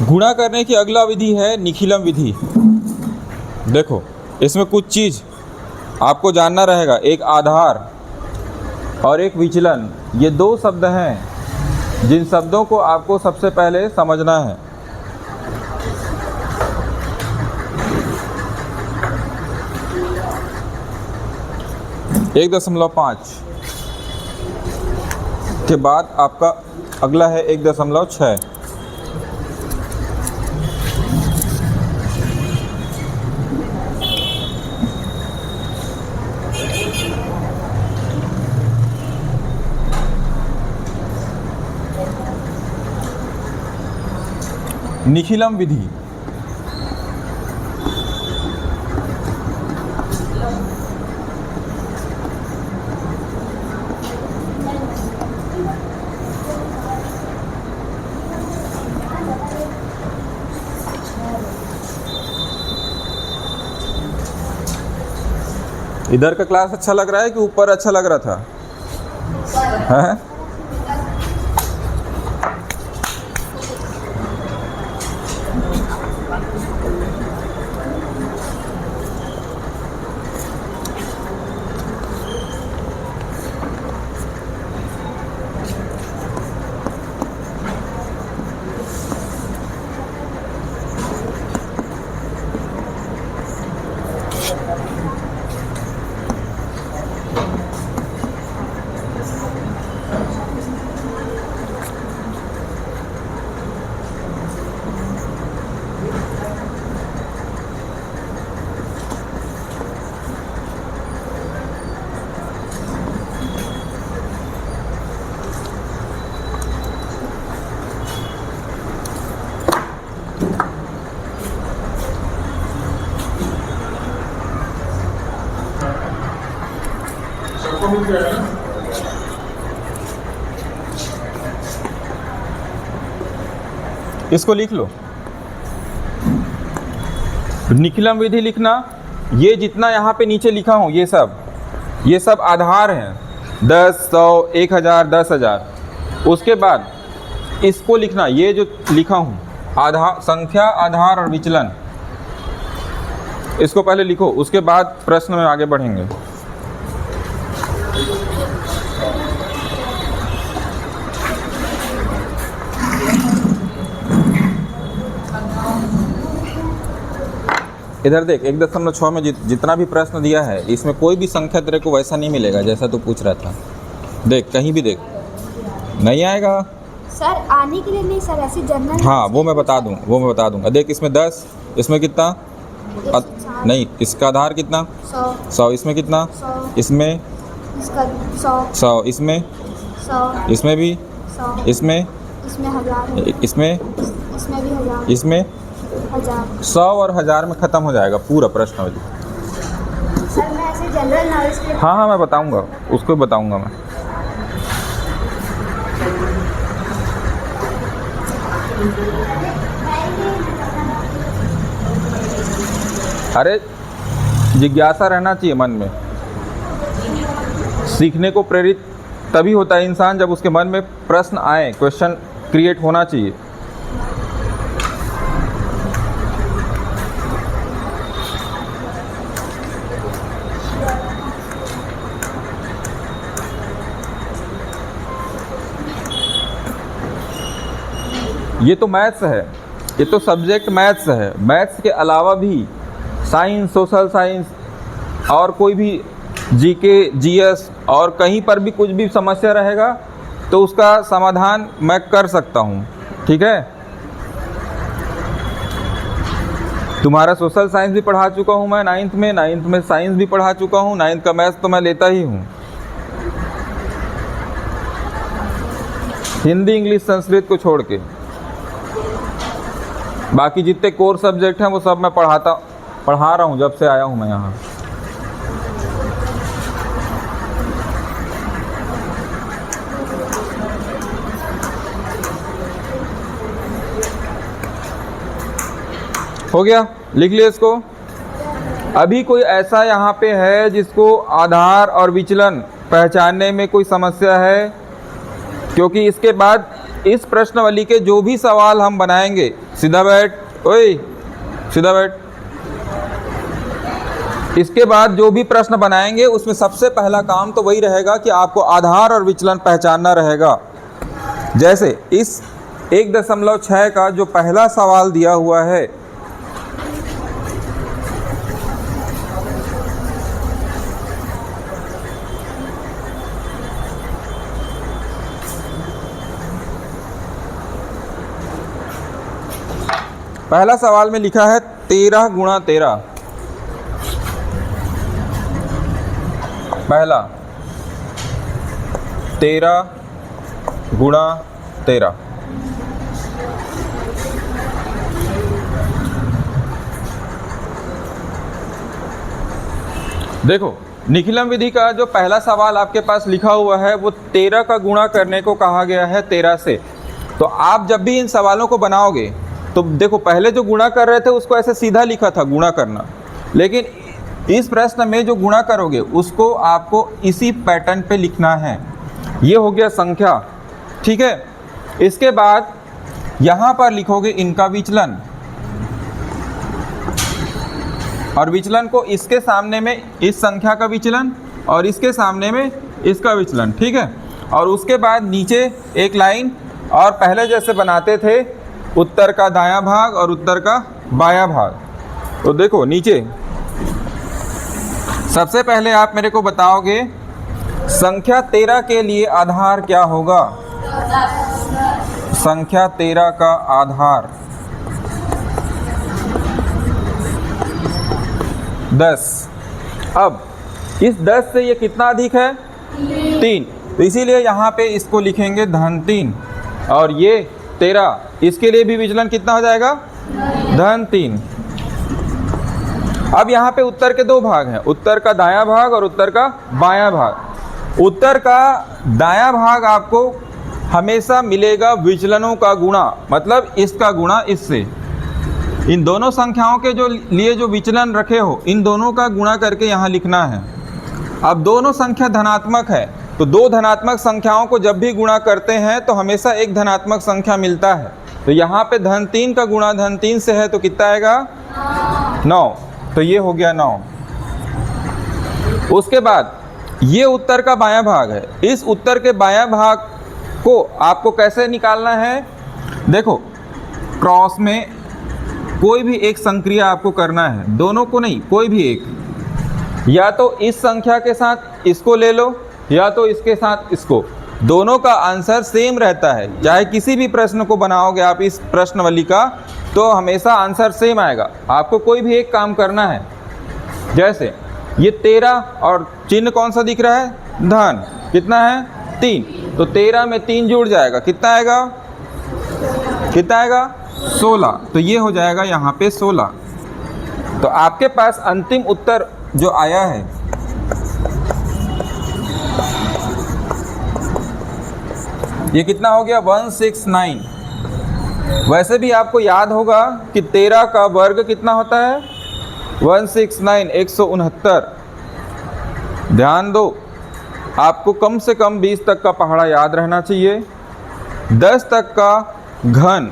गुणा करने की अगला विधि है निखिलम विधि। देखो, इसमें कुछ चीज़ आपको जानना रहेगा। एक आधार और एक विचलन, ये दो शब्द हैं जिन शब्दों को आपको सबसे पहले समझना है। एक 1.5 के बाद आपका अगला है 1.6। निखिलम विधि। इधर का क्लास अच्छा लग रहा है कि ऊपर अच्छा लग रहा था? हैं? इसको लिख लो। निखिलम विधि लिखना, ये जितना यहाँ पे नीचे लिखा हूँ ये सब आधार हैं। 10, 100, 1000, 10,000। उसके बाद इसको लिखना, ये जो लिखा हूँ आधार, संख्या, आधार और विचलन, इसको पहले लिखो। उसके बाद प्रश्न में आगे बढ़ेंगे। इधर देख, 1.6 में जितना भी प्रश्न दिया है इसमें कोई भी संख्या तेरे को वैसा नहीं मिलेगा जैसा तू पूछ रहा था। देख, कहीं भी देख, नहीं आएगा सर। आने के लिए नहीं सर, ऐसे जनरल। हाँ, वो मैं बता दूंगा। देख, इसमें 10, इसमें कितना? नहीं, इसका आधार कितना? 100। इसमें कितना? 100। इसमें इसका 100। इसमें 100। इसमें भी 100। इसमें 1000। इसमें भी 1000। इसमें 1000। 100 और 1000 में ख़त्म हो जाएगा पूरा प्रश्न। सर मैं ऐसे जनरल नॉलेज के। हाँ, मैं बताऊंगा, उसको बताऊंगा मैं। अरे, जिज्ञासा रहना चाहिए मन में। सीखने को प्रेरित तभी होता है इंसान जब उसके मन में प्रश्न आए, क्वेश्चन क्रिएट होना चाहिए। ये तो मैथ्स है, ये तो सब्जेक्ट मैथ्स है। मैथ्स के अलावा भी साइंस, सोशल साइंस और कोई भी जीके, जीएस और कहीं पर भी कुछ भी समस्या रहेगा तो उसका समाधान मैं कर सकता हूँ। ठीक है, तुम्हारा सोशल साइंस भी पढ़ा चुका हूँ मैं 9th में साइंस भी पढ़ा चुका हूँ। 9th का मैथ्स तो मैं लेता ही हूँ। हिंदी, इंग्लिश, संस्कृत को छोड़ के बाकी जितने कोर सब्जेक्ट हैं वो सब मैं पढ़ा रहा हूँ जब से आया हूँ मैं यहाँ। हो गया, लिख लिया इसको। अभी कोई ऐसा यहाँ पे है जिसको आधार और विचलन पहचानने में कोई समस्या है? क्योंकि इसके बाद इस प्रश्नावली के जो भी सवाल हम बनाएंगे, सीधा बैठ, ओए सीधा बैठ, इसके बाद जो भी प्रश्न बनाएंगे उसमें सबसे पहला काम तो वही रहेगा कि आपको आधार और विचलन पहचानना रहेगा। जैसे इस 1.6 का जो पहला सवाल दिया हुआ है, पहला सवाल में लिखा है 13 गुणा 13। पहला 13 गुणा 13। देखो, निखिलम विधि का जो पहला सवाल आपके पास लिखा हुआ है वो 13 का गुणा करने को कहा गया है 13 से। तो आप जब भी इन सवालों को बनाओगे तो देखो, पहले जो गुणा कर रहे थे उसको ऐसे सीधा लिखा था गुणा करना, लेकिन इस प्रश्न में जो गुणा करोगे उसको आपको इसी पैटर्न पे लिखना है। ये हो गया संख्या, ठीक है। इसके बाद यहाँ पर लिखोगे इनका विचलन, और विचलन को इसके सामने में इस संख्या का विचलन और इसके सामने में इसका विचलन, ठीक है। और उसके बाद नीचे एक लाइन, और पहले जैसे बनाते थे उत्तर का दायां भाग और उत्तर का बायां भाग। तो देखो नीचे सबसे पहले आप मेरे को बताओगे संख्या 13 के लिए आधार क्या होगा। संख्या 13 का आधार 10। अब इस 10 से ये कितना अधिक है, 3, तो इसीलिए यहाँ पे इसको लिखेंगे धन 3। और ये 13, इसके लिए भी विचलन कितना हो जाएगा, धन 3। अब यहाँ पे उत्तर के दो भाग हैं, उत्तर का दायां भाग और उत्तर का बायां भाग। उत्तर का दायां भाग आपको हमेशा मिलेगा विचलनों का गुणा, मतलब इसका गुणा इससे। इन दोनों संख्याओं के जो लिए जो विचलन रखे हो, इन दोनों का गुणा करके यहाँ लिखना है। अब दोनों संख्या धनात्मक है, तो दो धनात्मक संख्याओं को जब भी गुणा करते हैं तो हमेशा एक धनात्मक संख्या मिलता है। तो यहाँ पे धन 3 का गुणा धन 3 से है तो कितना आएगा, 9। तो ये हो गया 9। उसके बाद ये उत्तर का बायां भाग है। इस उत्तर के बायां भाग को आपको कैसे निकालना है, देखो क्रॉस में कोई भी एक संक्रिया आपको करना है, दोनों को नहीं, कोई भी एक। या तो इस संख्या के साथ इसको ले लो या तो इसके साथ इसको, दोनों का आंसर सेम रहता है। चाहे किसी भी प्रश्न को बनाओगे आप इस प्रश्नावली का, तो हमेशा आंसर सेम आएगा। आपको कोई भी एक काम करना है, जैसे ये 13 और चिन्ह कौन सा दिख रहा है, धन, कितना है 3, तो 13 में 3 जुड़ जाएगा, कितना आएगा, कितना आएगा 16। तो ये हो जाएगा यहाँ पे 16। तो आपके पास अंतिम उत्तर जो आया है ये कितना हो गया, 169। वैसे भी आपको याद होगा कि 13 का वर्ग कितना होता है, 169, 169। ध्यान दो, आपको कम से कम 20 तक का पहाड़ा याद रहना चाहिए, 10 तक का घन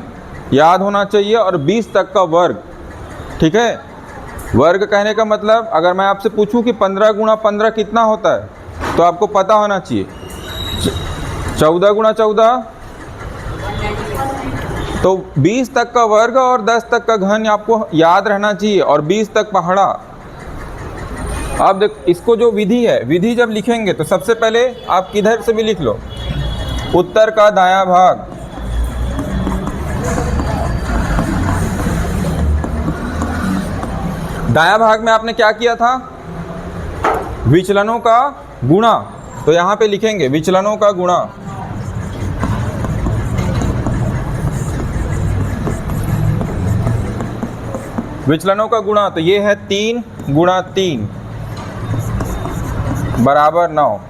याद होना चाहिए और 20 तक का वर्ग, ठीक है। वर्ग कहने का मतलब, अगर मैं आपसे पूछूं कि 15 गुणा 15 कितना होता है, तो आपको पता होना चाहिए 14 गुणा 14। तो 20 तक का वर्ग और 10 तक का घन आपको याद रहना चाहिए, और 20 तक पहाड़ा। अब देख, इसको जो विधि है, विधि जब लिखेंगे तो सबसे पहले आप किधर से भी लिख लो, उत्तर का दायां भाग, दायां भाग में आपने क्या किया था, विचलनों का गुणा। तो यहाँ पे लिखेंगे विचलनों का गुणा। विचलनों का गुणा, तो ये है 3 गुणा 3 बराबर 9।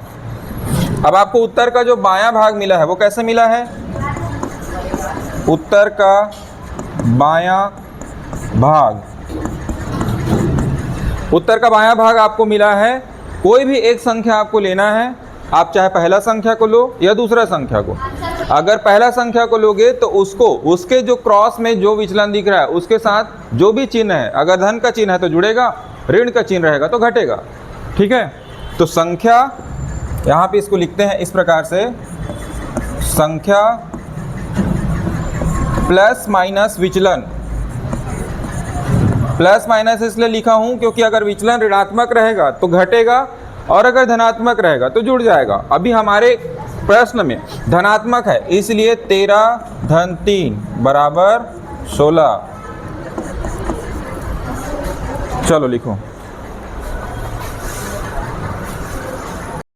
अब आपको उत्तर का जो बायां भाग मिला है वो कैसे मिला है, उत्तर का बायां भाग, उत्तर का बायां भाग आपको मिला है। कोई भी एक संख्या आपको लेना है, आप चाहे पहला संख्या को लो या दूसरा संख्या को। अगर पहला संख्या को लोगे तो उसको उसके जो क्रॉस में जो विचलन दिख रहा है उसके साथ जो भी चिन्ह है, अगर धन का चिन्ह है तो जुड़ेगा, ऋण का चिन्ह रहेगा तो घटेगा। ठीक है, तो संख्या यहाँ पे इसको लिखते हैं इस प्रकार से, संख्या प्लस माइनस विचलन। प्लस माइनस इसलिए लिखा हूं क्योंकि अगर विचलन ऋणात्मक रहेगा तो घटेगा और अगर धनात्मक रहेगा तो जुड़ जाएगा। अभी हमारे प्रश्न में धनात्मक है इसलिए 13 धन 3 बराबर 16। चलो लिखो।